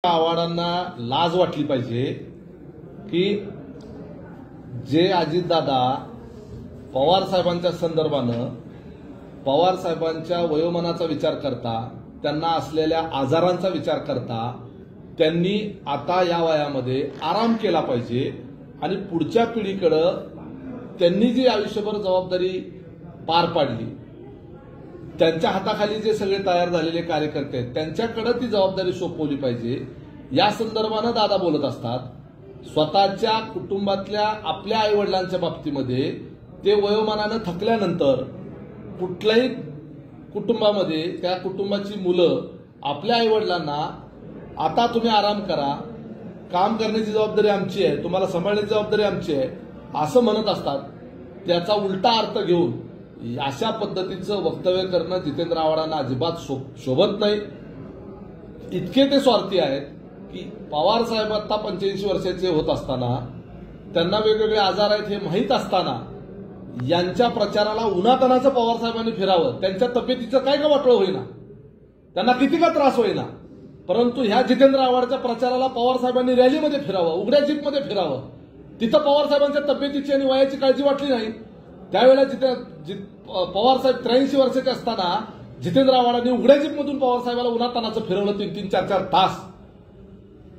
आव्हाडांना लाज वाटली पाहिजे की जे अजितदादा पवार साहेबांच्या संदर्भानं पवार साहेबांच्या वयोमानाचा विचार करता, त्यांना असलेल्या आजारांचा विचार करता त्यांनी आता या वयामध्ये आराम केला पाहिजे आणि पुढच्या पिढीकडे त्यांनी जी आयुष्यभर जबाबदारी पार पाडली, त्यांच्या हाताखाली जे सगळे तयार झालेले कार्यकर्ते आहेत त्यांच्याकडे ती जबाबदारी सोपवली पाहिजे। या संदर्भानं दादा बोलत असतात। स्वतःच्या कुटुंबातल्या आपल्या आईवडिलांच्या बाबतीमध्ये ते वयोमानानं थकल्यानंतर कुठल्याही कुटुंबामध्ये त्या कुटुंबाची मुलं आपल्या आईवडिलांना आता तुम्ही आराम करा, काम करण्याची जबाबदारी आमची आहे, तुम्हाला सांभाळण्याची जबाबदारी आमची आहे असं म्हणत असतात। त्याचा उलटा अर्थ घेऊन अशा पद्धतीचं वक्तव्य करणं जितेंद्र आव्हाडांना अजिबात शोभत नाही। इतके ते स्वार्थी आहेत की पवार साहेब आता 85 वर्षाचे होत असताना, त्यांना वेगवेगळे आजार आहेत हे माहीत असताना यांच्या प्रचाराला उन्हातानाचं पवार साहेबांनी फिरावं, त्यांच्या तब्येतीचं काय का वाटोळं होईना, त्यांना किती का त्रास होईना, परंतु ह्या जितेंद्र आव्हाडच्या प्रचाराला पवार साहेबांनी रॅलीमध्ये फिरावं, उघड्या जीपमध्ये फिरावं, तिथं पवार साहेबांच्या तब्येतीची आणि वयाची काळजी वाटली नाही। त्यावेळेला पवार साहेब 83 वर्षाचे असताना जितेंद्र आव्हाडांनी उघड्या जीपमधून पवार साहेबाला उन्हातानाचं फिरवलं 3-3, 4-4 तास।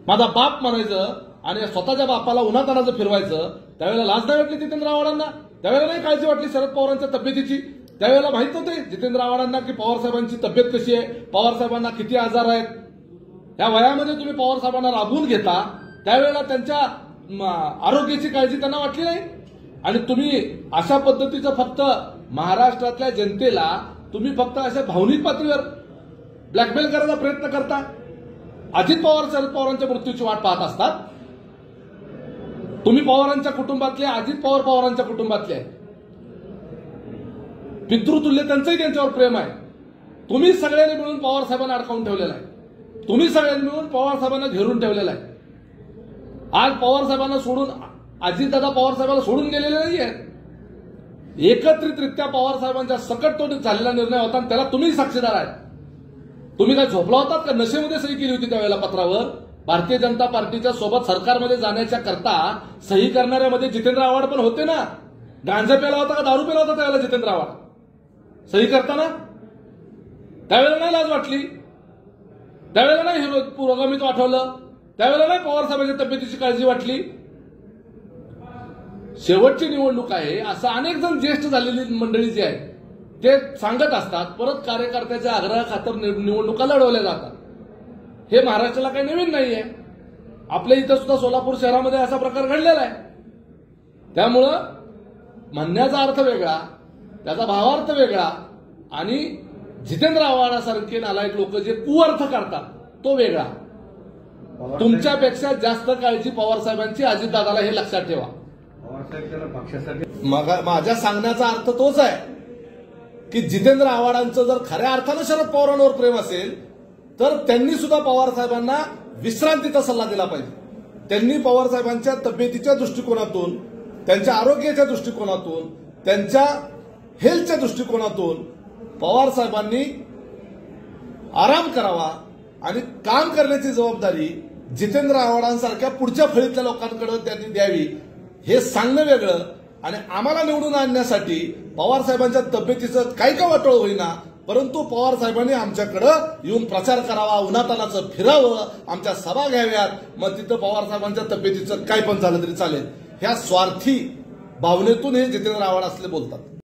माझा बाप म्हणायचं आणि स्वतःच्या बापाला उन्हातानाचं फिरवायचं। त्यावेळेला लाज नाही वाटली जितेंद्र आव्हाडांना, त्यावेळेला नाही काळजी वाटली शरद पवारांच्या तब्येतीची। त्यावेळेला माहित होते जितेंद्र आव्हाडांना की पवार साहेबांची तब्येत कशी आहे, पवार साहेबांना किती आजार आहेत। या वयामध्ये तुम्ही पवार साहेबांना राबवून घेता, त्यावेळेला त्यांच्या आरोग्याची काळजी त्यांना वाटली नाही। आणि तुम्ही अशा पद्धतीचं फक्त महाराष्ट्रातल्या जनतेला तुम्ही फक्त अशा भावनिक पातळीवर ब्लॅकमेल करायचा प्रयत्न करता। अजित पवार शरद पवारांच्या मृत्यूची वाट पाहत असतात, तुम्ही पवारांच्या कुटुंबातले, अजित पवार पवारांच्या कुटुंबातले आहे, पितृतुल्य त्यांचंही त्यांच्यावर प्रेम आहे। तुम्ही सगळ्यांनी मिळून पवार साहेबांना अडकावून ठेवलेला आहे, तुम्ही सगळ्यांनी मिळून पवार साहेबांना घेरून ठेवलेला आहे। आज पवार साहेबांना सोडून अजितदादा पवार साहेबांना सोडून गेलेले नाही आहेत। एकत्रितरित्या पवार साहेबांच्या सकटतोडीत झालेला निर्णय होता आणि त्याला तुम्ही साक्षीदार आहेत। तुम्ही काय झोपला होतात का? नशेमध्ये सही केली होती त्यावेळेला पत्रावर। भारतीय जनता पार्टीच्या सोबत सरकारमध्ये जाण्याच्या करता सही करणाऱ्यामध्ये जितेंद्र आव्हाड पण होते ना। गांजा प्याला होता का दारू प्याला होता त्यावेळेला जितेंद्र आव्हाड सही करताना? त्यावेळेला नाही लाज वाटली, त्यावेळेला नाही पुरोगामित्व आठवलं, त्यावेळेला नाही पवार साहेबांच्या तब्येतीची काळजी वाटली। शेवटची निवडणूक आहे असं अनेक जण ज्येष्ठ झालेली मंडळी जी आहे ते सांगत असतात, परत कार्यकर्त्याच्या आग्रहाखातर निवडणुका लढवल्या जातात। हे महाराष्ट्राला काही नवीन नाहीये, आपल्या इथं सुद्धा सोलापूर शहरामध्ये असा प्रकार घडलेला आहे। त्यामुळं म्हणण्याचा अर्थ वेगळा, त्याचा भावार्थ वेगळा आणि जितेंद्र आव्हाडासारखे नालायक लोक जे कुअर्थ काढतात तो वेगळा। तुमच्यापेक्षा जास्त काळजी पवार साहेबांची अजितदादाला हे लक्षात ठेवा। माझ्या सांगण्याचा अर्थ तोच आहे की जितेंद्र आव्हाडांचं जर खऱ्या अर्थानं शरद पवारांवर प्रेम असेल तर त्यांनी सुद्धा पवार साहेबांना विश्रांतीचा सल्ला दिला पाहिजे। त्यांनी पवार साहेबांच्या तब्येतीच्या दृष्टिकोनातून, त्यांच्या आरोग्याच्या दृष्टिकोनातून, त्यांच्या हेल्थच्या दृष्टिकोनातून पवार साहेबांनी आराम करावा आणि काम करण्याची जबाबदारी जितेंद्र आव्हाडांसारख्या पुढच्या फळीतल्या लोकांकडे त्यांनी द्यावी, हे सांगणं वेगळं। आणि आम्हाला निवडून आणण्यासाठी पवार साहेबांच्या तब्येतीचं काही का वाटोळं होईना, परंतु पवार साहेबांनी आमच्याकडे येऊन प्रचार करावा, उन्हातानाचं फिरावं, आमच्या सभा घ्याव्यात, मग तिथं पवार साहेबांच्या तब्येतीचं काय पण झालं तरी चालेल, ह्या स्वार्थी भावनेतून हे जितेंद्र आव्हाड असले बोलतात।